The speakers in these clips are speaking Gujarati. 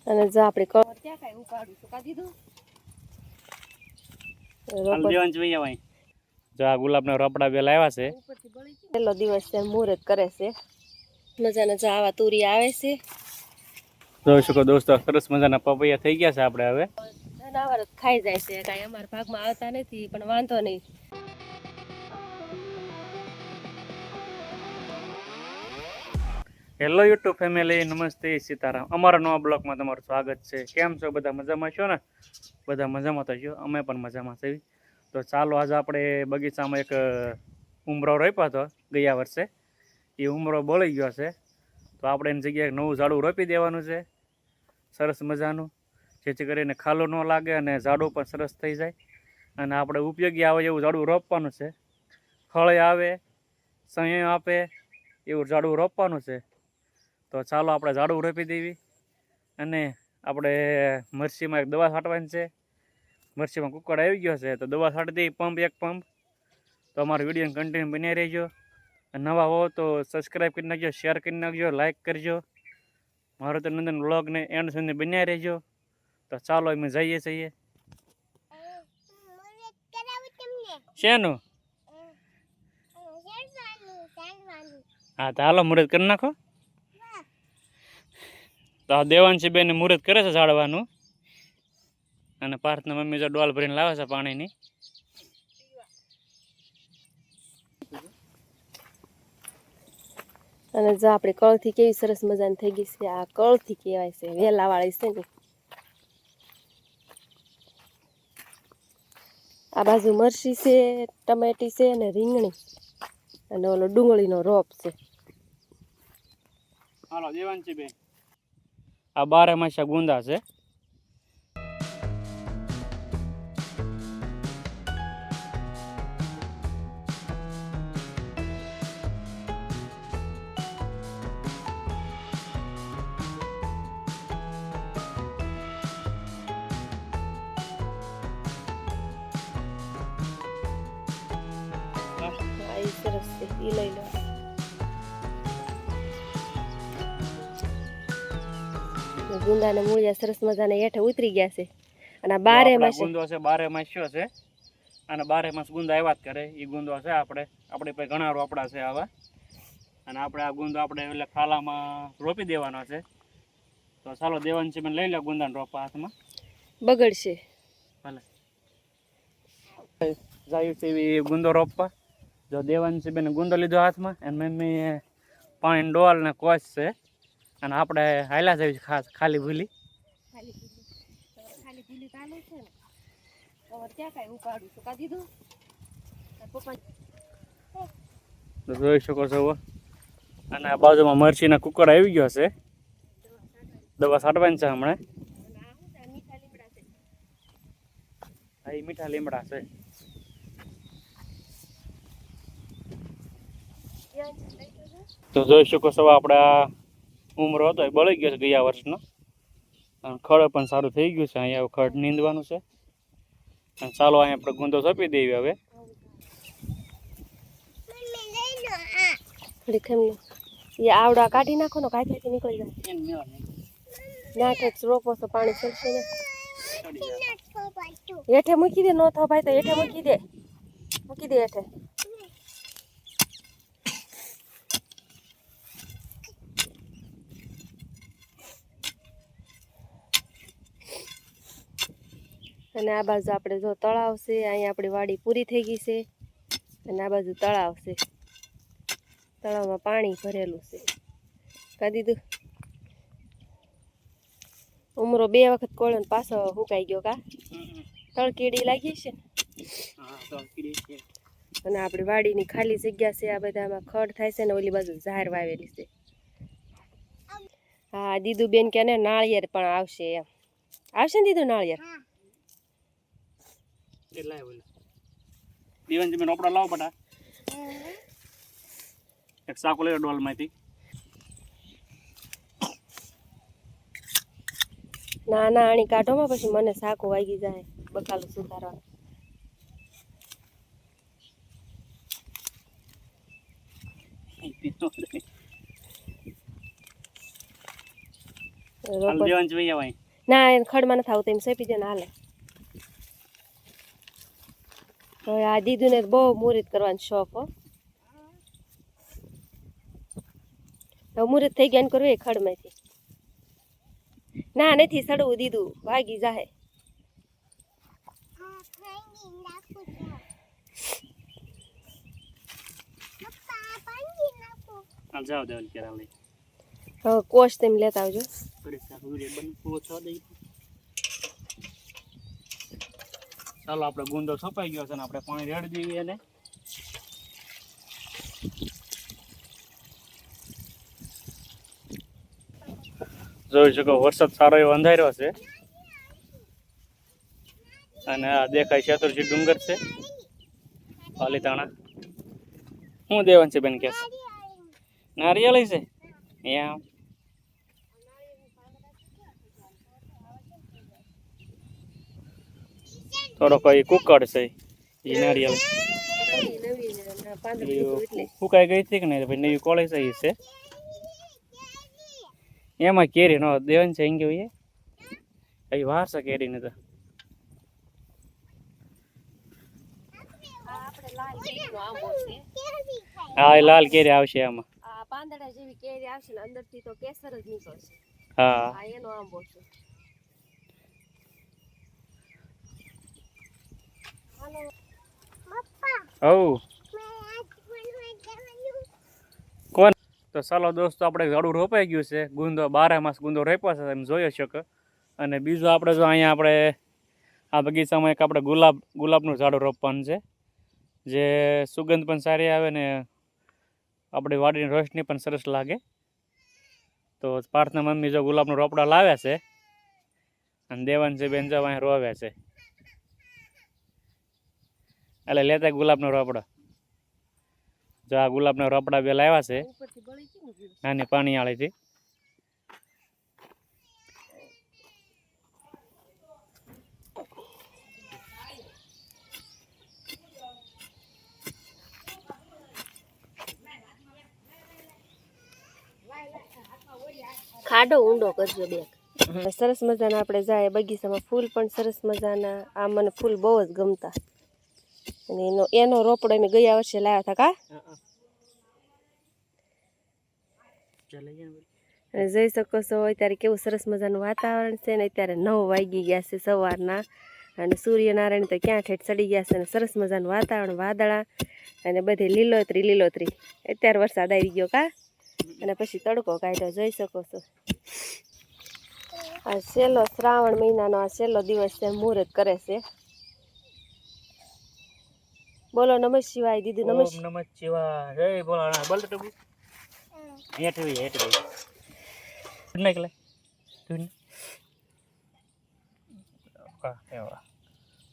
અને જો આપણે ક્યાં કાંઈ ઉપાડું તો કા દીધું દેવાન જોઈ આવાય. જો આ ગુલાબના રોપડા બે લાવ્યા છે. પહેલો દિવસ છે, મુહૂર્ત કરે છે. મજાના જો આવા તુરી આવે છે. જોઈ શકો દોસ્તો, સરસ મજાના પપૈયા થઈ ગયા છે આપણે હવે. જનાવર જ ખાઈ જાય છે, કાંઈ અમારા ભાગમાં આવતા નથી, પણ વાંધો નહીં. હેલો યુટ્યુબ ફેમિલી, નમસ્તે, સીતારામ. અમારા નવા બ્લોગમાં તમારું સ્વાગત છે. કેમ છો બધા? મજામાં છો ને? બધા મજામાં તો છો, અમે પણ મજામાં છીએ. તો ચાલો આજે આપણે બગીચામાં એક ઉમરો રોપ્યો હતો ગયા વર્ષે. એ ઉમરો બળી ગયો છે, તો આપણે એની જગ્યાએ નવું ઝાડું રોપી દેવાનું છે, સરસ મજાનું, જેથી કરીને ખાલું ન લાગે અને ઝાડું પણ સરસ થઈ જાય. અને આપણે ઉપયોગી આવે એવું ઝાડું રોપવાનું છે, ફળ આવે, સહી આપે એવું ઝાડું રોપવાનું છે. તો ચાલો આપણે ઝાડું રોપી દેવી. અને આપણે મરચીમાં એક દવા છાંટવાની છે. મરચીમાં કુકડ આવી ગયો છે, તો દવા છાંટી દઈએ, પંપ એક પંપ. તો અમારો વિડીયો કન્ટિન્યુ બની રહેજો. નવા હો તો સબસ્ક્રાઈબ કરી નાખજો, શેર કરી નાખજો, લાઈક કરજો. મારો તો નંદન વ્લોગને એન્ડ સુધી બન્યા રહેજો. તો ચાલો અમે જઈએ છીએ. શેનું? હા તો હાલો મુહૂર્ત કરી નાખો. તો આ દેવાંશી બેન મુહૂર્ત કરે છે ઝાડવાનું. અને પાર્થના મમ્મી જો ડોલ ભરીને લાવે છે પાણીની. અને જો આપણે કળથી કેવી સરસ મજાની થઈ ગઈ છે. આ કળથી કહેવાય છે, વેલાવાળી છે ને. આ બાજુ મરચી છે, ટમેટી છે અને રીંગણી, અને ઓલો ડુંગળીનો રોપ છે. હાલો દેવાંશી બેન, આ 12 માસા ગુંદા છે. આ સરસ છે, એ લઈ લો. ગુંદાના મૂળિયા સરસ મજાના હેઠે ઉતરી ગયા છે. અને આ 12 માસ ગુંદો છે, 12 માસ્યો છે. અને 12 માસ ગુંદા આવ્યા જ કરે. એ ગુંદો છે આપણે પાસે ઘણા રોપડા છે આવા. અને આપણે આ ગુંદો આપણે એટલે ખાલામાં રોપી દેવાનો છે. તો ચાલો દેવાંશી બેન લઈ લો ગુંદાનો રોપા હાથમાં. બગડશે ભલે જાય છે એવી ગુંદો રોપવા. જો દેવાંશી બેન ગુંદો લીધો હાથમાં, અને મમ્મી પાણી ડોલ ને કોચ છે. અને આપણે હાલ્યા જઈએ ખાલી ભૂલી. જોઈ શકો છો. અને આ બાજુમાં મરચીના કુકર આવી ગયો છે, દવા છાંટવાની છે હમણાં. હા, એ મીઠા લીમડા છે. તો જોઈ શકો છો આપણા ઉમરો હતો એ બળી ગયો છે ગયા વર્ષનો. અને ખડ પણ સારું થઈ ગયું છે. અહીંયા ખડ નીંદવાનું છે. અને ચાલો અહીંયા આપણે ગુંદો સોંપી દેવી હવે. એ આવડા કાઢી નાખો ને, કાંઈ નીકળી જાય. નાટક રોપો તો પાણી ચડશે ને. હેઠે મૂકી દે, નો થાવ ભાઈ તો હેઠે મૂકી દે, મૂકી દે હેઠે. અને આ બાજુ આપણે જો તળાવ છે, અહીંયા આપણી વાડી પૂરી થઈ ગઈ છે. અને આ બાજુ તળાવ છે, તળાવમાં પાણી ભરેલું છે. કા દીધું ઉમરો 2 વખત કોળ્યો ને પાછો સુકાઈ ગયો. કા તળકીડી લાગી છે ને. અને આપણી વાડીની ખાલી જગ્યા છે, આ બધામાં ખડ થાય છે ને. ઓલી બાજુ ઝાર વાવેલી છે. હા, દીદુ બેન કે ને નાળિયેર પણ આવશે એમ. આવશે ને દીદુ નાળિયેર? દેવાંશી બેન રોપડા લાવો બટા. એક સાકો લઈ ડોલ માંથી. ના ના, આણી કાઢોમાં પછી મને સાકો વાગી જાય બકાલું સુધારવા. હાલ દેવાન જોઈએ વાય ના એને ખડમાં નથી આવતું એમ સેપી દે ને હાલે. હવે આ દીદુને બહુ મુહૂર્ત કરવાનો શોખ હો. હવે મુહૂર્ત થઈ ગયા ને કરવું એ ખડમાંથી. ના નથી સડવું દીધું ભાગી જાહે. હાલ જાવ દેવાન કેરા લઈ હવે કોશ તેમ લેતા આવજો. ચાલો આપણે ગુંદો છપાઈ ગયો છે ને આપણે પાણી રેડી દઈએ એને. જોઈ શકો વરસાદ સારો એવો અંધાર્યો છે અને આ દેખાય શેતુરજી ડુંગર છે પાલીતાણા. શું દેવાનું છે બેન કે નારિયેળી છે અહીંયા થોડો કોઈ કુકડ છે એ નારિયેળી ફૂકાઈ ગઈ હતી કે નહીં ભાઈ નવી કોળી છે એ છે એમાં કેરી નો દેવન છે એમ કેવું એ વાર છે કેરી ને તો હા એ લાલ કેરી આવશે આમાં. આ પાંદડા જેવી કેરી આવશે ને અંદરથી તો કેસર જ નીકળશે. હા આ એનો આંબો છે. હવ કોણ તો ચાલો દોસ્તો આપણે ઝાડું રોપાઈ ગયું છે. ગુંદો 12 માસ ગુંદો રોપ્યો છે તમે જોઈ શકો. અને બીજું આપણે જો અહીંયા આપણે આ બગીચામાં એક આપણે ગુલાબનું ઝાડું રોપવાનું છે જે સુગંધ પણ સારી આવે ને આપણી વાડીની રોશની પણ સરસ લાગે. તો પાર્થના મમ્મી જો ગુલાબનું રોપડા લાવ્યા છે અને દેવાનજી બેન જો અહીંયા રોવ્યા છે એટલે લેતા ગુલાબનો રોપડો. જો આ ગુલાબના રોપડા બે લાવ્યા છે નાની પાણીવાળીથી. ખાડો ઊંડો કરજો બેક. સરસ મજાના આપણે જાય બગીચામાં ફૂલ પણ સરસ મજાના. આ મને ફૂલ બહુ જ ગમતા અને એનો રોપડો અમે ગયા વર્ષે લાવ્યા હતા કા. અને જોઈ શકો છો અત્યારે કેવું સરસ મજાનું વાતાવરણ છે ને અત્યારે 9 વાગી ગયા છે સવારના અને સૂર્યનારાયણ તો ક્યાં ઠેઠ ચડી ગયા છે અને સરસ મજાનું વાતાવરણ વાદળા અને બધે લીલોતરી. અત્યારે વરસાદ આવી ગયો કા અને પછી તડકો કાઢ્યો જોઈ શકો છો. આ છેલ્લો શ્રાવણ મહિનાનો આ છેલ્લો દિવસ છે. મુહૂર્ત કરે છે. બોલો નમઃ શિવાય દીદી. નમઃ શિવાય જય ભોળાનાથ. બોલ તો ટબુ હેઠ નાખલે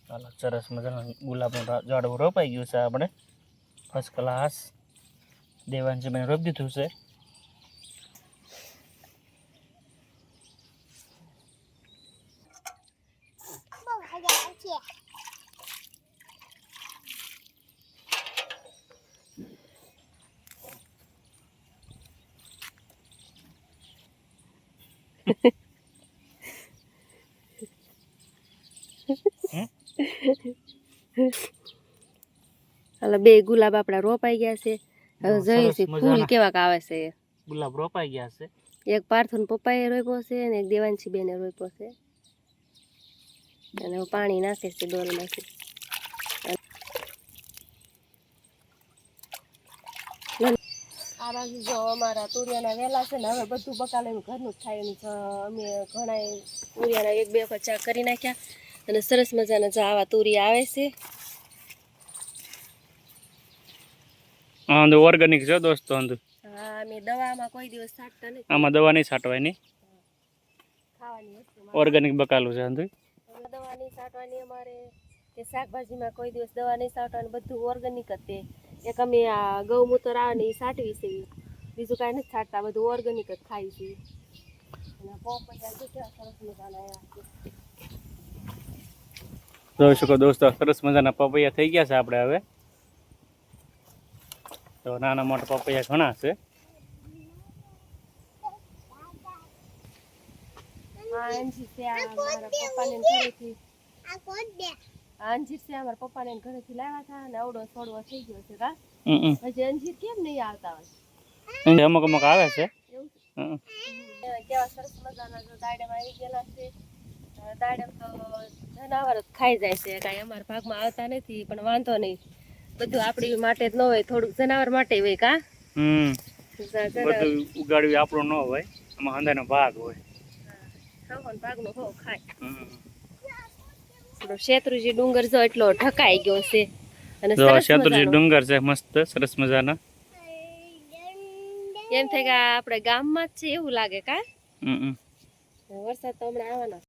ચાલો સરસ મજાનું ગુલાબનું ઝાડવું રોપાઈ ગયું છે આપણે ફર્સ્ટ ક્લાસ. દેવાનજી મેં રોપી દીધું છે. હાલો બે ગુલાબ આપડા રોપાઈ ગયા છે. હવે જોઈ છે ફૂલ કેવાક આવે છે. ગુલાબ રોપાઈ ગયા છે. એક પાર્થન પપ્પાએ રોપ્યો છે અને એક દેવાંશી બેને રોપ્યો છે અને પાણી નાખે છે ડોલમાંથી. આ બાજુ જો અમારા તુરિયાના વેલા છે ને હવે બધું બકાલે ઘરનું જ થાય. અમે ઘણા તુરિયાના 1-2 વખત ચા કરી નાખ્યા અને સરસ મજાના જો આવા તુરિયા આવે છે. હા ઓર્ગેનિક છે દોસ્તો. હા અમે દવામાં કોઈ દિવસ છાંટતા નથી. આમાં દવા નહીં છાંટવાની, ખાવાની વસ્તુ ઓર્ગેનિક બકાલું છે. દવા નહીં છાંટવાની અમારે કે શાકભાજીમાં કોઈ દિવસ દવા નહીં છાંટવાની, બધું ઓર્ગેનિક જ તે. એક અમે આ ગૌમૂત્ર આવે ને એ છાંટવી છે, બીજું કાંઈ નથી છાંટતા, બધું ઓર્ગેનિક જ ખાઈ છે. અને પોપૈયા જો કેવા સરસ મજાના જોઈ શકો દોસ્તો સરસ મજાના પપૈયા થઈ ગયા છે આપણે હવે. તો નાના મોટા પપૈયા ઘણા છે. આ અંજીર છે આ મારા પપ્પાને ઘરેથી અંજીર છે અમારા પપ્પાને ઘરેથી લાવ્યા હતા અને આવડો છોડવો થઈ ગયો છે કા હજી અંજીર કેમ નહીં આવતા હોય અમુક અમુક આવે છે. એવું કેવા સરસ મજાના જો દાડમ આવી ગયેલા છે. દાડમ તો જનાવર જ ખાઈ જાય છે કાંઈ અમારા ભાગમાં આવતા નથી પણ વાંધો નહીં બધું આપણી માટે જ ન હોય થોડુંક જનાવર માટે હોય કા બધું ઉગાડવી આપણું ન હોય, આમાં અંદરનો ભાગ હોય. ભાગનો હોવ ખાય. શેત્રુજી ડુંગર જો એટલો ઢકાઈ ગયો છે અને જો સરસ શેત્રુજી મજાનો. ડુંગર છે મસ્ત સરસ મજાના. એમ થાય કે આ આપણે ગામમાં જ છે એવું લાગે કા હમ વરસાદ તો હમણાં આવવાનો છે.